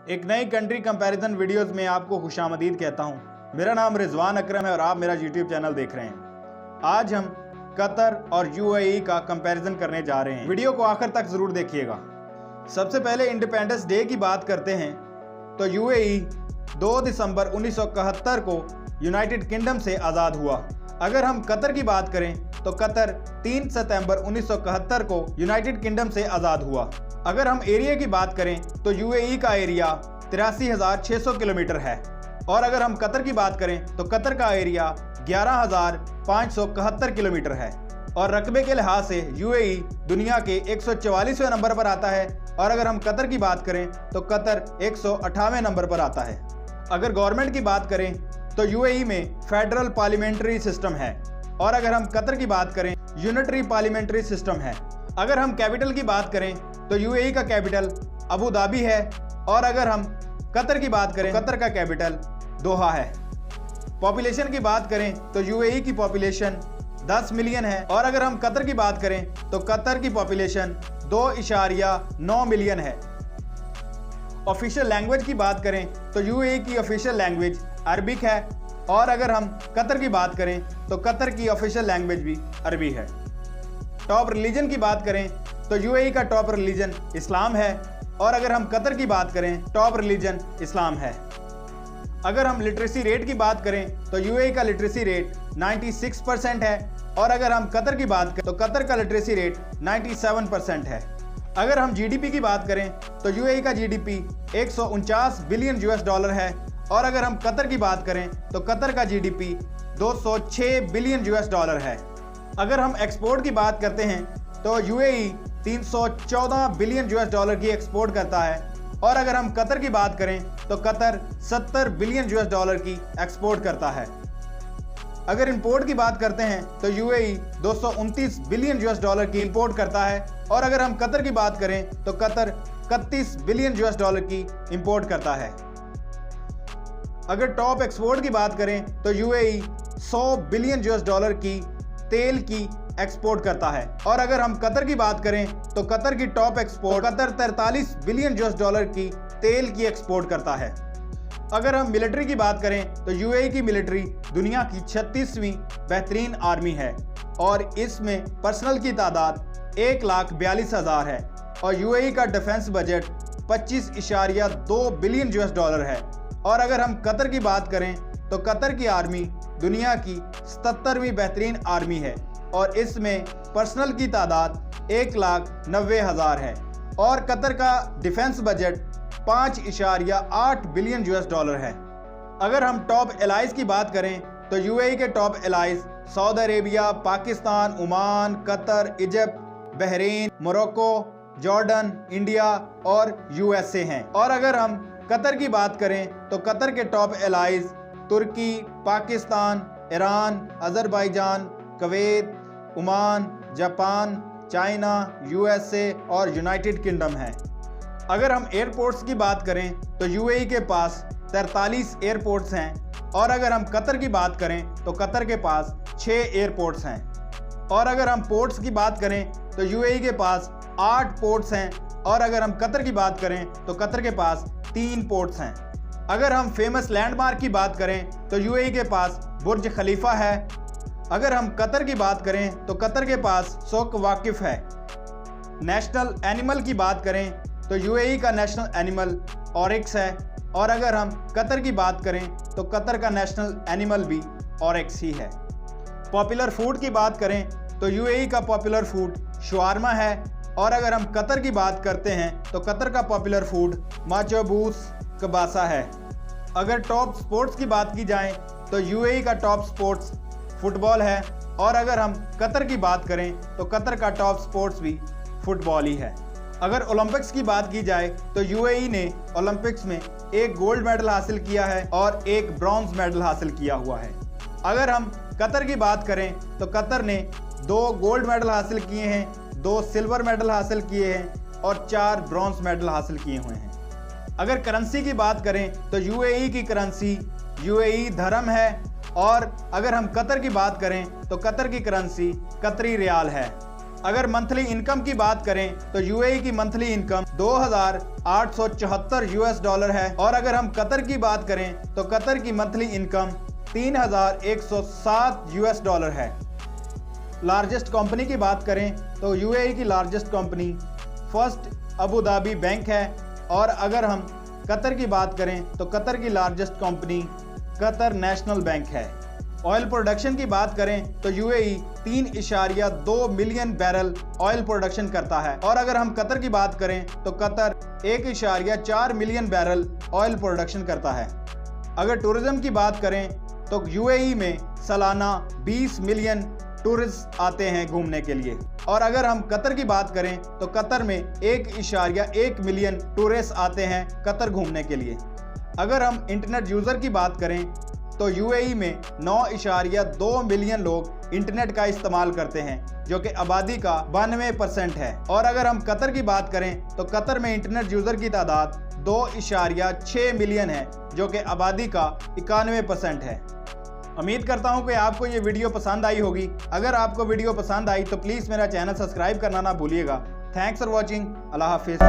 एक नई country comparison videos में आपको खुशामदीद कहता हूं। मेरा नाम रिजवान अकरम है और आप मेरा यूट्यूब चैनल देख रहे हैं। आज हम कतर और यूएई का कंपैरिजन करने जा रहे हैं। वीडियो को आखिर तक ज़रूर देखिएगा। सबसे पहले इंडिपेंडेंस डे की बात करते हैं तो यूएई 2 दिसंबर 1971 को यूनाइटेड किंगडम से आज़ाद हुआ। अगर हम कतर की बात करें तो कतर 3 सितंबर 1971 को यूनाइटेड किंगडम से आज़ाद हुआ। अगर हम एरिया की बात करें तो यूएई का एरिया 83,600 किलोमीटर है और अगर हम कतर की बात करें तो कतर का एरिया 11,571 किलोमीटर है और रकबे के लिहाज से यूएई दुनिया के 144वें नंबर पर आता है और अगर हम कतर की बात करें तो कतर 158वें नंबर पर आता है। अगर गवर्नमेंट की बात करें तो यूएई में फेडरल पार्लियामेंट्री सिस्टम है और अगर हम कतर की बात करें यूनिटरी पार्लियामेंट्री सिस्टम है। अगर हम कैपिटल की बात करें तो यूएई का कैपिटल अबू धाबी है और अगर हम कतर की बात करें कतर का कैपिटल दोहा है। पॉपुलेशन की बात करें तो यूएई की पॉपुलेशन 10 मिलियन है और अगर हम कतर की बात करें तो कतर की पॉपुलेशन 2.9 मिलियन है। ऑफिशियल लैंग्वेज की बात करें तो यूएई की ऑफिशियल लैंग्वेज अरबिक है और अगर हम कतर की बात करें तो कतर की ऑफिशियल लैंग्वेज भी अरबी है। टॉप रिलीजन की बात करें तो यूएई का टॉप रिलीजन इस्लाम है और अगर हम कतर की बात करें टॉप रिलीजन इस्लाम है। अगर हम लिटरेसी रेट की बात करें तो यूएई का लिटरेसी रेट 96% है और अगर हम कतर की बात करें तो कतर का लिटरेसी रेट 97% है। अगर हम जीडीपी की बात करें तो यूएई का जीडीपी 149 बिलियन US$ है और अगर हम कतर की बात करें तो कतर का जीडीपी 206 बिलियन US$ है। अगर हम एक्सपोर्ट की बात करते हैं तो यूएई 314 बिलियन US$ की एक्सपोर्ट करता है और अगर हम कतर की बात करें तो कतर 70 बिलियन US$ की एक्सपोर्ट करता है। अगर इंपोर्ट की बात करते हैं तो यूएई 229 बिलियन US$ की इंपोर्ट करता है और अगर हम कतर की बात करें तो कतर 31 बिलियन US$ की इंपोर्ट करता है। अगर टॉप एक्सपोर्ट की बात करें तो यूएई 100 बिलियन US$ की तेल की एक्सपोर्ट करता है और अगर हम कतर की बात करें तो कतर की top export Qatar 43 billion US$ की तेल की एक्सपोर्ट करता है। अगर हम मिलिट्री की बात करें तो यूएई की मिलिट्री दुनिया की 36वीं बेहतरीन आर्मी है और इसमें पर्सनल की तादाद 1,42,000 है और यूएई का डिफेंस बजट 25.2 बिलियन US$ है और अगर हम कतर की बात करें तो कतर की आर्मी दुनिया की 77वीं बेहतरीन आर्मी है और इसमें पर्सनल की तादाद 1,90,000 है और कतर का डिफेंस बजट 5.8 बिलियन US$ है। अगर हम टॉप एलाइज की बात करें तो यूएई के top allies Saudi Arabia, Pakistan, Oman, Qatar, Egypt, Bahrain, Morocco, Jordan, India और यूएसए हैं और अगर हम कतर की बात करें तो कतर के top allies Turkey, Pakistan, Iran, Azerbaijan, Kuwait, Oman, Japan, China, USA और यूनाइटेड किंगडम है। अगर हम एयरपोर्ट्स की बात करें तो यूएई के पास 43 एयरपोर्ट्स हैं और अगर हम कतर की बात करें तो कतर के पास 6 एयरपोर्ट्स हैं और अगर हम पोर्ट्स की बात करें तो यूएई के पास 8 पोर्ट्स हैं और अगर हम कतर की बात करें तो कतर के पास 3 पोर्ट्स हैं। अगर हम फेमस लैंडमार्क की बात करें तो यूएई के पास बुर्ज खलीफा है। अगर हम कतर की बात करें तो कतर के पास सूक वाकिफ है। नेशनल एनिमल की बात करें तो यूएई का नेशनल एनिमल ऑरिक्स है और अगर हम कतर की बात करें तो कतर का नेशनल एनिमल भी ऑरिक्स ही है। पॉपुलर फूड की बात करें तो यूएई का पॉपुलर फूड शवारमा है और अगर हम कतर की बात करते हैं तो कतर का पॉपुलर फूड माचोबूस कबासा है। अगर टॉप स्पोर्ट्स की बात की जाए तो यूएई का टॉप स्पोर्ट्स फुटबॉल है और अगर हम कतर की बात करें तो कतर का टॉप स्पोर्ट्स भी फुटबॉल ही है। अगर ओलंपिक्स की बात की जाए तो यूएई ने ओलंपिक्स में 1 गोल्ड मेडल हासिल किया है और 1 ब्रॉन्ज मेडल हासिल किया हुआ है। अगर हम कतर की बात करें तो कतर ने 2 गोल्ड मेडल हासिल किए हैं, 2 सिल्वर मेडल हासिल किए हैं और 4 ब्रॉन्ज मेडल हासिल किए हुए हैं। अगर करेंसी की बात करें तो यूएई की करेंसी यूएई धर्म है और अगर हम कतर की बात करें तो कतर की करेंसी कतरी रियाल है। अगर मंथली इनकम की बात करें तो यूएई की मंथली इनकम $2,874 है और अगर हम कतर की बात करें तो कतर की मंथली इनकम $3,107 है। लार्जेस्ट कंपनी की बात करें तो यूएई की largest company first Abu Dhabi bank है और अगर हम कतर की बात करें तो कतर की largest company Qatar national bank है। ऑयल प्रोडक्शन की बात करें तो UAE 3.2 million barrel oil production करता है और अगर हम कतर की बात करें तो Qatar 1.4 million barrel oil production करता है। अगर टूरिज्म की बात करें तो यूएई में सालाना 20 मिलियन टूरिस्ट आते हैं घूमने के लिए और अगर हम कतर की बात करें तो कतर में 1.1 मिलियन टूरिस्ट आते हैं कतर घूमने के लिए। अगर हम इंटरनेट यूज़र की बात करें तो यूएई में 9.2 मिलियन लोग इंटरनेट का इस्तेमाल करते हैं जो कि आबादी का 92% है और अगर हम कतर की बात करें तो कतर में इंटरनेट यूज़र की तादाद 2.6 मिलियन है जो कि आबादी का 91% है। उम्मीद करता हूं कि आपको ये वीडियो पसंद आई होगी। अगर आपको वीडियो पसंद आई तो प्लीज़ मेरा चैनल सब्सक्राइब करना ना भूलिएगा। Thanks for watching. अल्लाह हाफिज़।